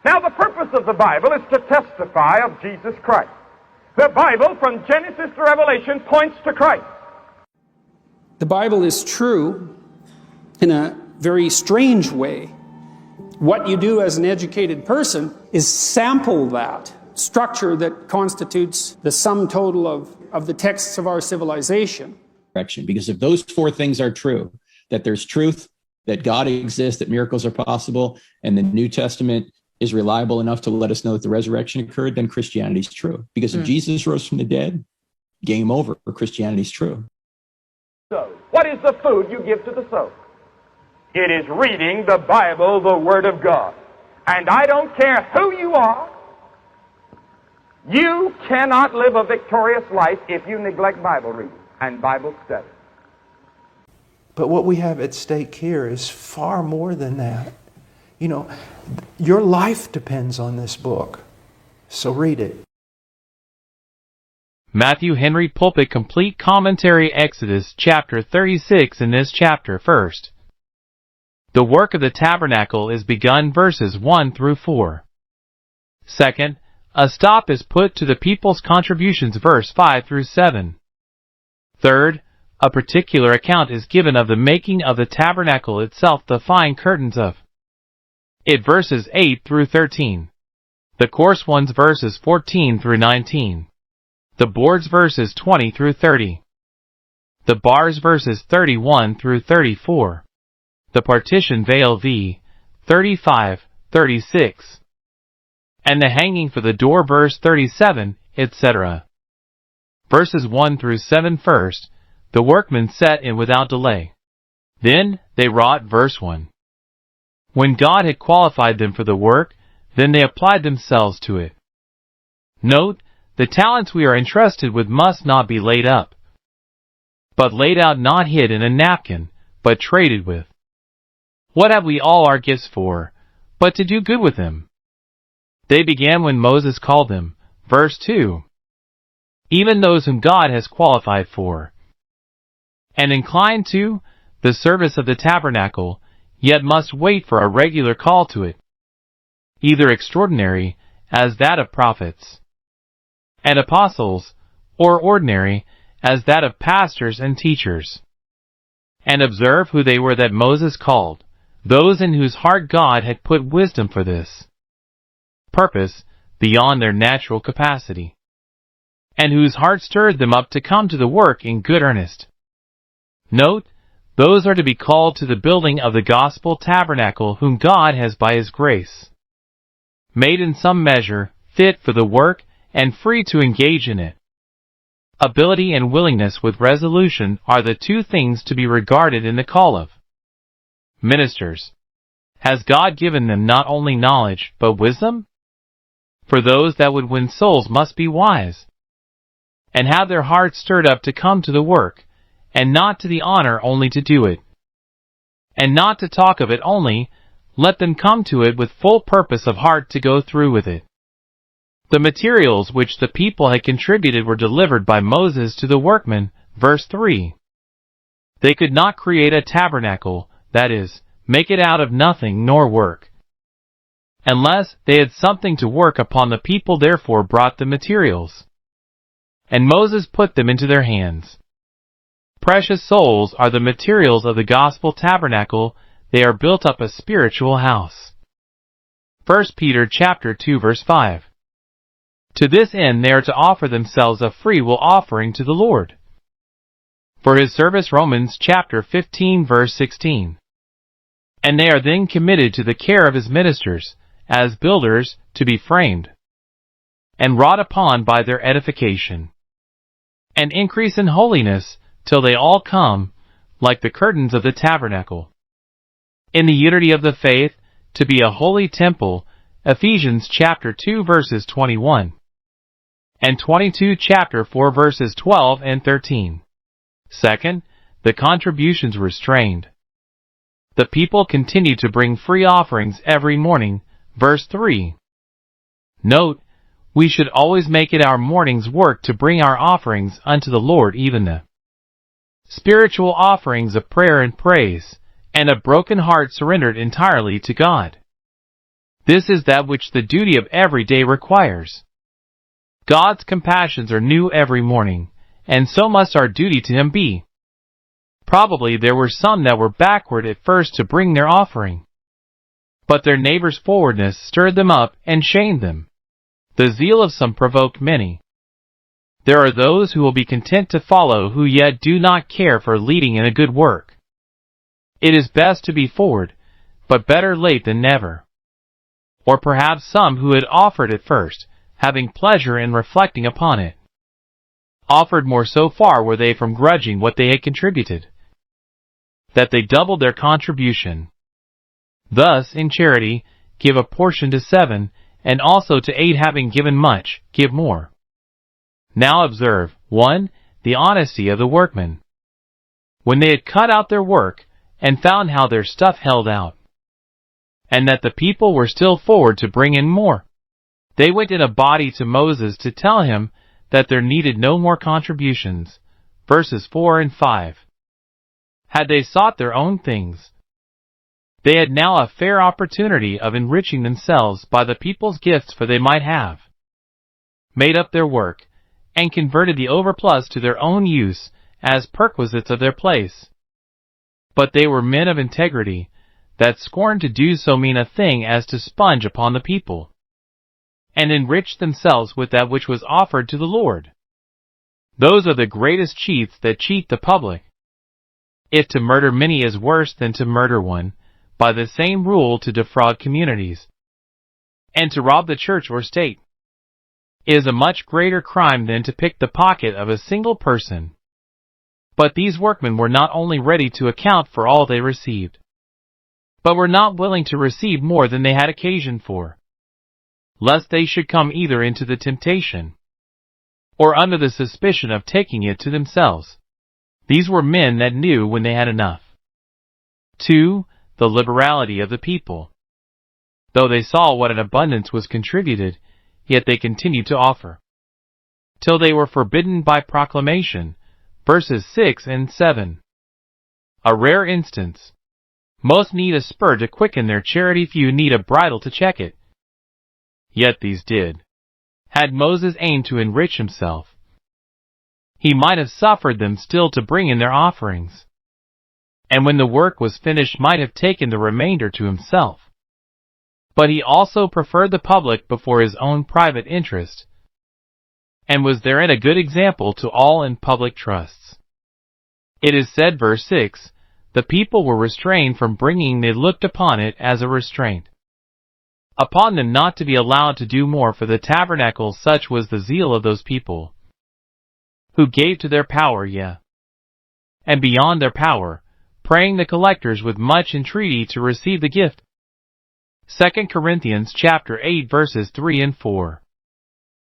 Now, the purpose of the Bible is to testify of Jesus Christ. The Bible, from Genesis to Revelation, points to Christ. The Bible is true in a very strange way. What you do as an educated person is sample that structure that constitutes the sum total of the texts of our civilization. Because if those four things are true, that there's truth, that God exists, that miracles are possible, and the New Testament is reliable enough to let us know that the resurrection occurred, then Christianity is true. Because if Jesus rose from the dead, game over, Christianity is true. So, what is the food you give to the soul? It is reading the Bible, the Word of God. And I don't care who you are, you cannot live a victorious life if you neglect Bible reading and Bible study. But what we have at stake here is far more than that. You know, your life depends on this book. So read it. Matthew Henry Pulpit Complete Commentary Exodus chapter 36 in this chapter first. The work of the tabernacle is begun verses 1 through 4. Second, a stop is put to the people's contributions verse 5 through 7. Third, a particular account is given of the making of the tabernacle itself, the fine curtains of it verses 8 through 13. The coarse ones verses 14 through 19. The boards verses 20 through 30. The bars verses 31 through 34. The partition veil v. 35, 36. And the hanging for the door verse 37, etc. Verses 1 through 7 first, the workmen set in without delay. Then they wrought verse 1. When God had qualified them for the work, then they applied themselves to it. Note, the talents we are entrusted with must not be laid up, but laid out, not hid in a napkin, but traded with. What have we all our gifts for, but to do good with them? They began when Moses called them. Verse 2. Even those whom God has qualified for, and inclined to, the service of the tabernacle, yet must wait for a regular call to it, either extraordinary, as that of prophets and apostles, or ordinary, as that of pastors and teachers. And observe who they were that Moses called, those in whose heart God had put wisdom for this purpose beyond their natural capacity, and whose heart stirred them up to come to the work in good earnest. Note, those are to be called to the building of the gospel tabernacle, whom God has by His grace made in some measure fit for the work and free to engage in it. Ability and willingness with resolution are the two things to be regarded in the call of ministers. Has God given them not only knowledge, but wisdom? For those that would win souls must be wise, and have their hearts stirred up to come to the work, and not to the honor only to do it, and not to talk of it only. Let them come to it with full purpose of heart to go through with it. The materials which the people had contributed were delivered by Moses to the workmen. Verse 3. They could not create a tabernacle, that is, make it out of nothing nor work, unless they had something to work upon. The people therefore brought the materials, and Moses put them into their hands. Precious souls are the materials of the gospel tabernacle. They are built up a spiritual house. 1 Peter chapter 2 verse 5. To this end they are to offer themselves a free will offering to the Lord for His service. Romans chapter 15 verse 16. And they are then committed to the care of His ministers, as builders, to be framed and wrought upon by their edification and increase in holiness, till they all come, like the curtains of the tabernacle, in the unity of the faith, to be a holy temple. Ephesians chapter 2 verses 21 and 22, chapter 4 verses 12 and 13. Second, the contributions were restrained. The people continued to bring free offerings every morning. Verse 3. Note, we should always make it our morning's work to bring our offerings unto the Lord, even the spiritual offerings of prayer and praise, and a broken heart surrendered entirely to God. This is that which the duty of every day requires. God's compassions are new every morning, and so must our duty to Him be. Probably there were some that were backward at first to bring their offering, but their neighbor's forwardness stirred them up and shamed them. The zeal of some provoked many. There are those who will be content to follow who yet do not care for leading in a good work. It is best to be forward, but better late than never. Or perhaps some who had offered at first, having pleasure in reflecting upon it, offered more, so far were they from grudging what they had contributed, that they doubled their contribution. Thus, in charity, give a portion to 7, and also to 8, having given much, give more. Now observe, 1. The honesty of the workmen. When they had cut out their work, and found how their stuff held out, and that the people were still forward to bring in more, they went in a body to Moses to tell him that there needed no more contributions. Verses 4 and 5. Had they sought their own things, they had now a fair opportunity of enriching themselves by the people's gifts, for they might have made up their work, and converted the overplus to their own use as perquisites of their place. But they were men of integrity, that scorned to do so mean a thing as to sponge upon the people, and enrich themselves with that which was offered to the Lord. Those are the greatest cheats that cheat the public. If to murder many is worse than to murder one, by the same rule to defraud communities, and to rob the church or state, is a much greater crime than to pick the pocket of a single person. But these workmen were not only ready to account for all they received, but were not willing to receive more than they had occasion for, lest they should come either into the temptation, or under the suspicion of taking it to themselves. These were men that knew when they had enough. 2. The liberality of the people. Though they saw what an abundance was contributed, yet they continued to offer, till they were forbidden by proclamation. Verses 6 and 7. A rare instance. Most need a spur to quicken their charity, few need a bridle to check it. Yet these did. Had Moses aimed to enrich himself, he might have suffered them still to bring in their offerings, and when the work was finished might have taken the remainder to himself. But he also preferred the public before his own private interest, and was therein a good example to all in public trusts. It is said, verse 6, the people were restrained from bringing, they looked upon it as a restraint upon them not to be allowed to do more for the tabernacle. Such was the zeal of those people, who gave to their power, yea, and beyond their power, praying the collectors with much entreaty to receive the gift. 2 Corinthians chapter 8 verses 3 and 4.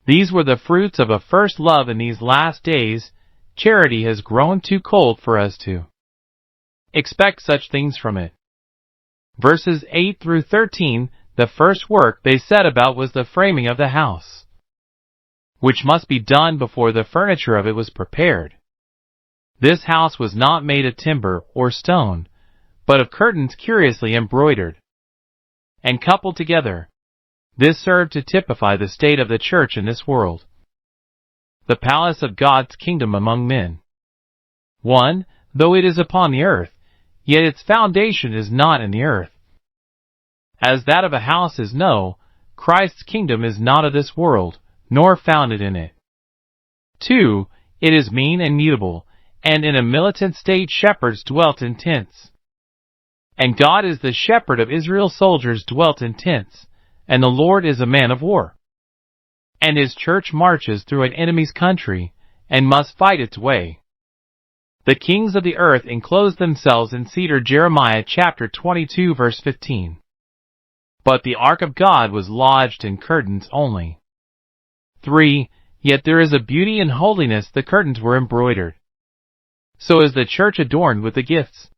These were the fruits of a first love. In these last days, charity has grown too cold for us to expect such things from it. Verses 8 through 13. The first work they set about was the framing of the house, which must be done before the furniture of it was prepared. This house was not made of timber or stone, but of curtains curiously embroidered and coupled together. This served to typify the state of the church in this world, the palace of God's kingdom among men. 1. Though it is upon the earth, yet its foundation is not in the earth. As that of a house is no, Christ's kingdom is not of this world, nor founded in it. 2. It is mean and mutable, and in a militant state shepherds dwelt in tents. And God is the shepherd of Israel's soldiers dwelt in tents, and the Lord is a man of war. And his church marches through an enemy's country, and must fight its way. The kings of the earth enclose themselves in cedar. Jeremiah chapter 22 verse 15. But the ark of God was lodged in curtains only. 3. Yet there is a beauty and holiness. The curtains were embroidered. So is the church adorned with the gifts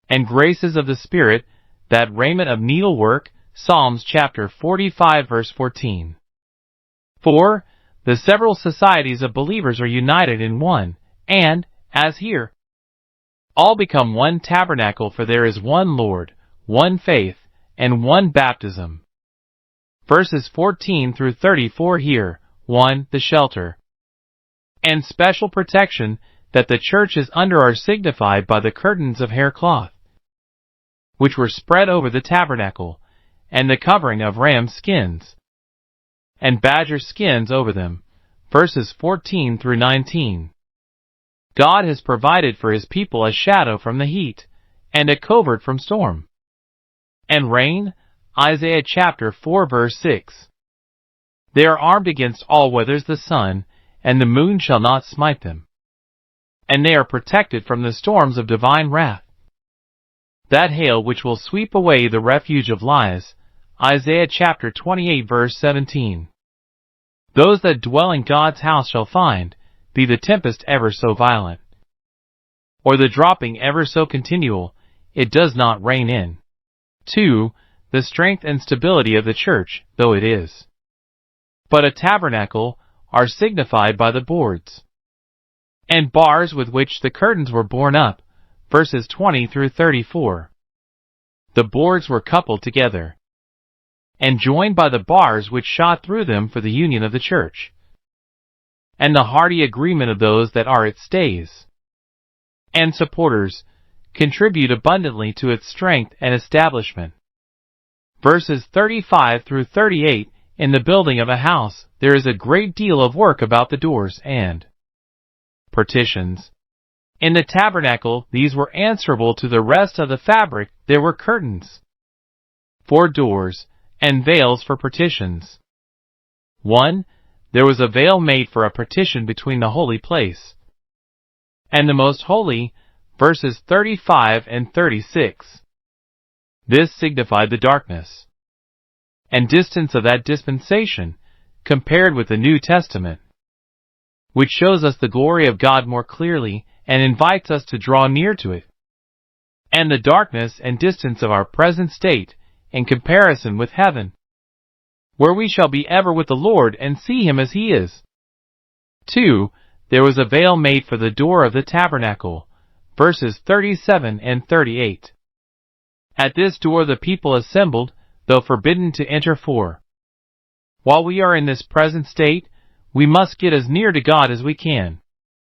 and graces of the Spirit, that raiment of needlework. Psalms chapter 45 verse 14. 4. The several societies of believers are united in one, and, as here, all become one tabernacle, for there is one Lord, one faith, and one baptism. Verses 14 through 34 here. 1. The shelter and special protection that the church is under are signified by the curtains of haircloth, which were spread over the tabernacle, and the covering of ram skins and badger skins over them. Verses 14 through 19. God has provided for his people a shadow from the heat, and a covert from storm and rain. Isaiah chapter 4 verse 6. They are armed against all weathers. The sun and the moon shall not smite them, and they are protected from the storms of divine wrath, that hail which will sweep away the refuge of lies. Isaiah chapter 28 verse 17. Those that dwell in God's house shall find, be the tempest ever so violent, or the dropping ever so continual, it does not rain in. 2. The strength and stability of the church, though it is but a tabernacle, are signified by the boards and bars with which the curtains were borne up. Verses 20 through 34. The boards were coupled together and joined by the bars which shot through them for the union of the church, and the hearty agreement of those that are its stays and supporters contribute abundantly to its strength and establishment. Verses 35 through 38. In the building of a house, there is a great deal of work about the doors and partitions. In the tabernacle, these were answerable to the rest of the fabric. There were curtains for doors and veils for partitions. 1. There was a veil made for a partition between the holy place and the most holy. Verses 35 and 36. This signified the darkness and distance of that dispensation, compared with the New Testament, which shows us the glory of God more clearly and invites us to draw near to it, and the darkness and distance of our present state in comparison with heaven, where we shall be ever with the Lord and see him as he is. 2. There was a veil made for the door of the tabernacle. Verses 37 and 38. At this door the people assembled, though forbidden to enter. 4. While we are in this present state, we must get as near to God as we can.